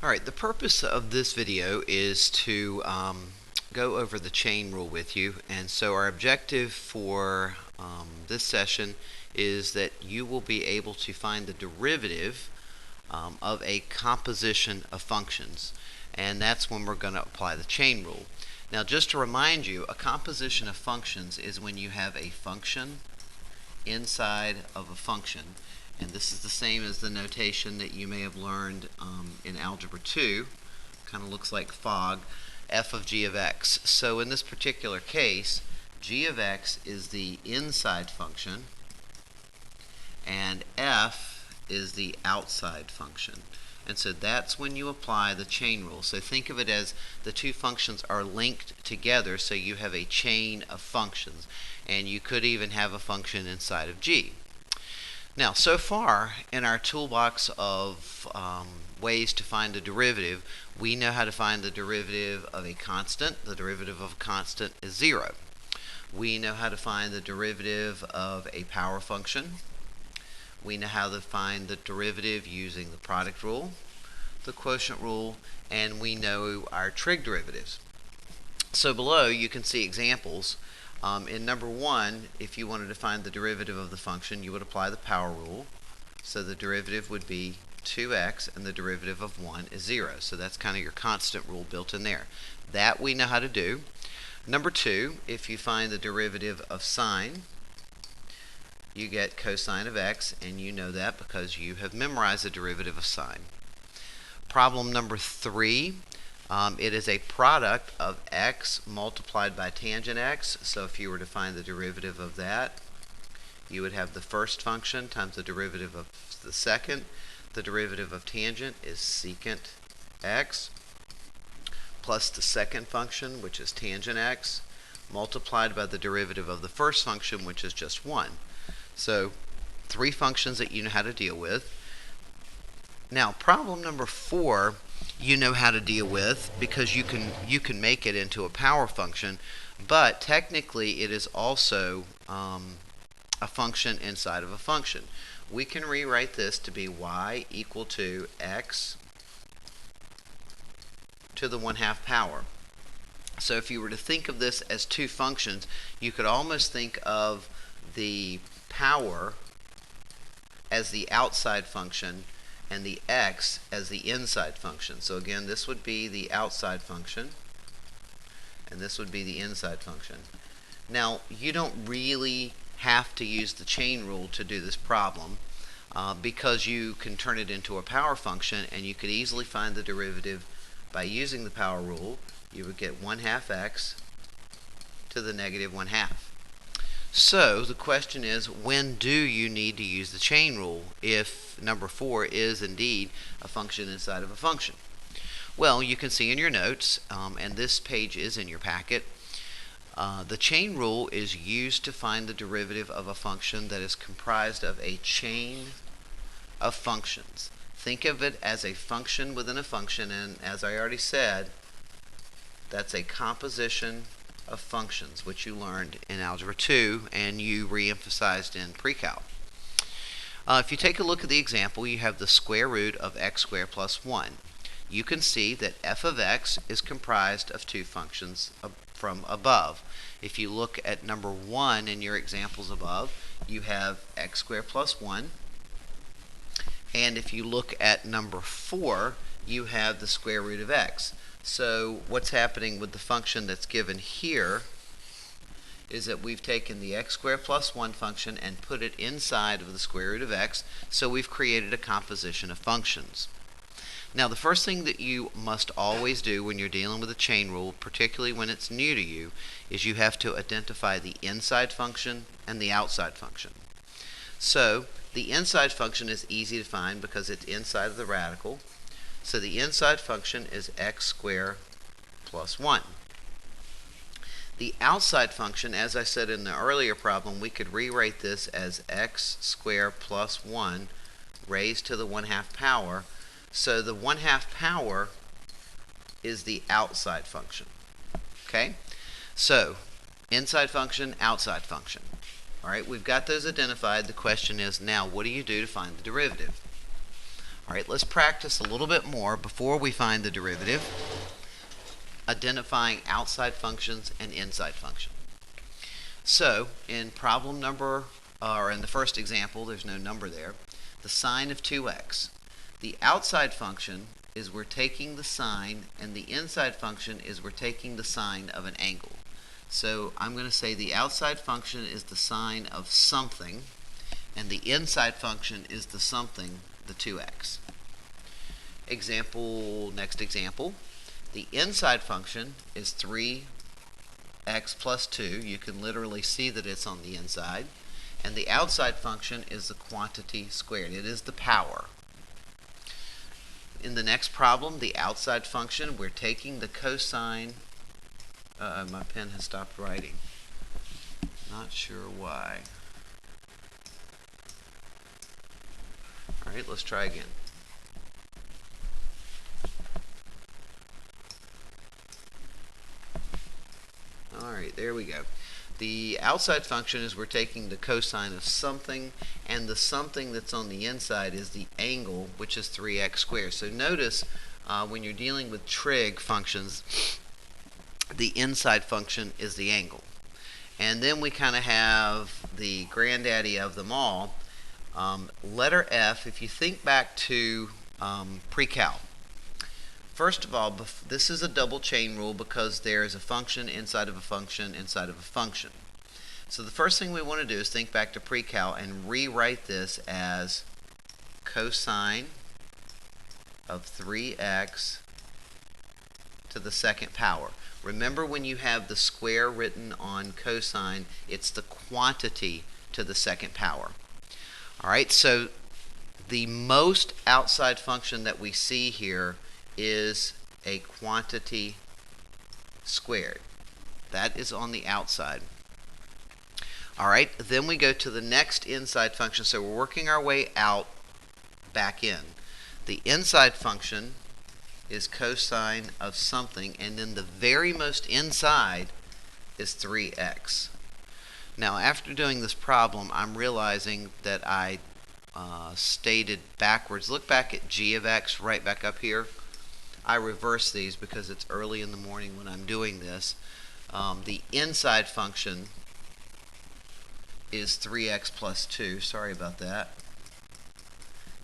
Alright, the purpose of this video is to go over the chain rule with you, and so our objective for this session is that you will be able to find the derivative of a composition of functions, and that's when we're going to apply the chain rule. Now, just to remind you, a composition of functions is when you have a function inside of a function, and this is the same as the notation that you may have learned in Algebra 2. Kind of looks like fog, f of g of x. So in this particular case, g of x is the inside function and f is the outside function. And so that's when you apply the chain rule. So think of it as the two functions are linked together, so you have a chain of functions. And you could even have a function inside of g. Now, so far in our toolbox of ways to find a derivative, we know how to find the derivative of a constant. The derivative of a constant is 0. We know how to find the derivative of a power function. We know how to find the derivative using the product rule, the quotient rule, and we know our trig derivatives. So below you can see examples. In number 1, if you wanted to find the derivative of the function, you would apply the power rule. So the derivative would be 2x, and the derivative of 1 is 0. So that's kind of your constant rule built in there. That we know how to do. Number 2, if you find the derivative of sine, you get cosine of x, and you know that because you have memorized the derivative of sine. Problem number 3. It is a product of x multiplied by tangent x. So if you were to find the derivative of that, you would have the first function times the derivative of the second. The derivative of tangent is secant x plus the second function, which is tangent x, multiplied by the derivative of the first function, which is just 1. So 3 functions that you know how to deal with. Now, problem number 4 you know how to deal with because you can make it into a power function, but technically it is also a function inside of a function. We can rewrite this to be y equal to x to the 1/2 power. So if you were to think of this as 2 functions, you could almost think of the power as the outside function and the x as the inside function. So again, this would be the outside function, and this would be the inside function. Now, you don't really have to use the chain rule to do this problem because you can turn it into a power function, and you could easily find the derivative by using the power rule. You would get 1/2 x to the negative 1/2. So the question is, when do you need to use the chain rule if number 4 is indeed a function inside of a function? Well, you can see in your notes, and this page is in your packet, the chain rule is used to find the derivative of a function that is comprised of a chain of functions. Think of it as a function within a function, and as I already said, that's a composition of functions, which you learned in Algebra 2 and you re-emphasized in pre-calc. If you take a look at the example, you have the square root of x squared plus 1. You can see that f of x is comprised of 2 functions from above. If you look at number 1 in your examples above, you have x squared plus 1. And if you look at number 4, you have the square root of x. So what's happening with the function that's given here is that we've taken the x squared plus 1 function and put it inside of the square root of x, so we've created a composition of functions. Now, the first thing that you must always do when you're dealing with a chain rule, particularly when it's new to you, is you have to identify the inside function and the outside function. So the inside function is easy to find because it's inside of the radical. So the inside function is x squared plus 1. The outside function, as I said in the earlier problem, we could rewrite this as x squared plus 1 raised to the 1/2 power. So the 1/2 power is the outside function. Okay? So inside function, outside function. All right, we've got those identified. The question is now, what do you do to find the derivative? Alright, let's practice a little bit more before we find the derivative, identifying outside functions and inside functions. So, in problem number, or in the first example, there's no number there, the sine of 2x. The outside function is we're taking the sine, and the inside function is we're taking the sine of an angle. So I'm going to say the outside function is the sine of something, and the inside function is the something, the 2x. Next example, the inside function is 3x plus 2. You can literally see that it's on the inside. And the outside function is the quantity squared. It is the power. In the next problem, the outside function, we're taking the cosine. My pen has stopped writing. Not sure why. All right, let's try again. All right, there we go. The outside function is we're taking the cosine of something, and the something that's on the inside is the angle, which is 3x squared. So notice when you're dealing with trig functions, the inside function is the angle. And then we kind of have the granddaddy of them all, letter F. If you think back to pre-cal, first of all, this is a double chain rule because there is a function inside of a function inside of a function. So the first thing we want to do is think back to pre-cal and rewrite this as cosine of 3x to the second power. Remember, when you have the square written on cosine, it's the quantity to the second power. All right, so the most outside function that we see here is a quantity squared. That is on the outside. All right, then we go to the next inside function. So we're working our way out, back in. The inside function is cosine of something, and then the very most inside is 3x. Now, after doing this problem, I'm realizing that I stated backwards. Look back at g of x right back up here. I reverse these because it's early in the morning when I'm doing this. The inside function is 3x plus 2. Sorry about that.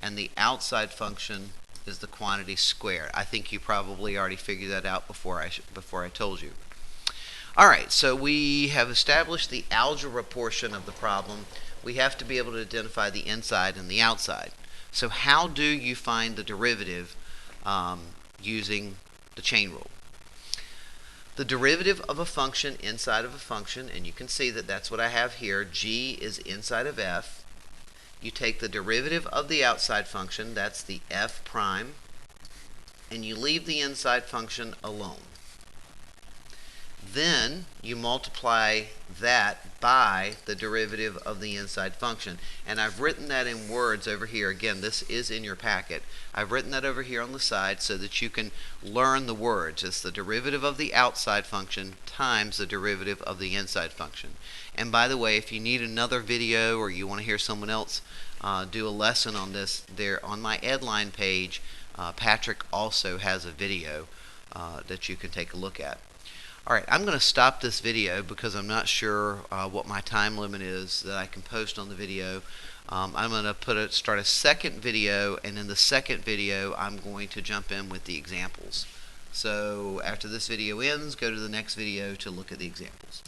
And the outside function is the quantity squared. I think you probably already figured that out before I told you. All right, so we have established the algebra portion of the problem. We have to be able to identify the inside and the outside. So how do you find the derivative using the chain rule? The derivative of a function inside of a function, and you can see that that's what I have here. G is inside of f. You take the derivative of the outside function, that's the f prime, and you leave the inside function alone. Then you multiply that by the derivative of the inside function. And I've written that in words over here. Again, this is in your packet. I've written that over here on the side so that you can learn the words. It's the derivative of the outside function times the derivative of the inside function. And by the way, if you need another video or you want to hear someone else do a lesson on this, there on my Edline page, Patrick also has a video that you can take a look at. Alright, I'm going to stop this video because I'm not sure what my time limit is that I can post on the video. I'm going to start a second video, and in the second video I'm going to jump in with the examples. So after this video ends, go to the next video to look at the examples.